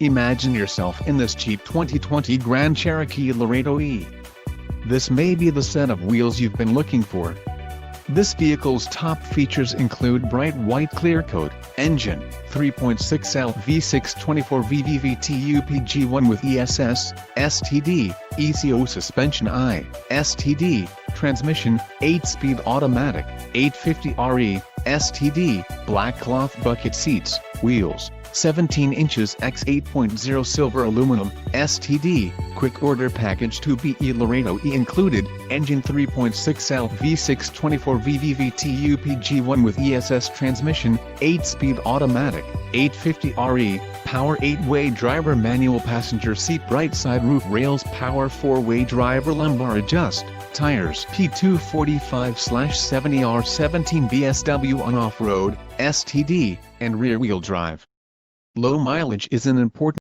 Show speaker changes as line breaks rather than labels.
Imagine yourself in this cheap 2020 Grand Cherokee Laredo E. This may be the set of wheels you've been looking for. This vehicle's top features include bright white clear coat, engine, 3.6L V6 24 VVT-UPG1 with ESS, STD, ECO suspension STD, transmission, 8-speed automatic, 850RE, STD, black cloth bucket seats, wheels, 17 inches x 8.0 silver aluminum, STD, quick order package 2BE Laredo E included, engine 3.6L V6 24 VVT-UPG1 with ESS transmission, 8-speed automatic, 850RE, power 8-way driver manual passenger seat bright side roof rails power 4-way driver lumbar adjust, tires P245/70R17 BSW on off-road, STD, and rear-wheel drive. Low mileage is an important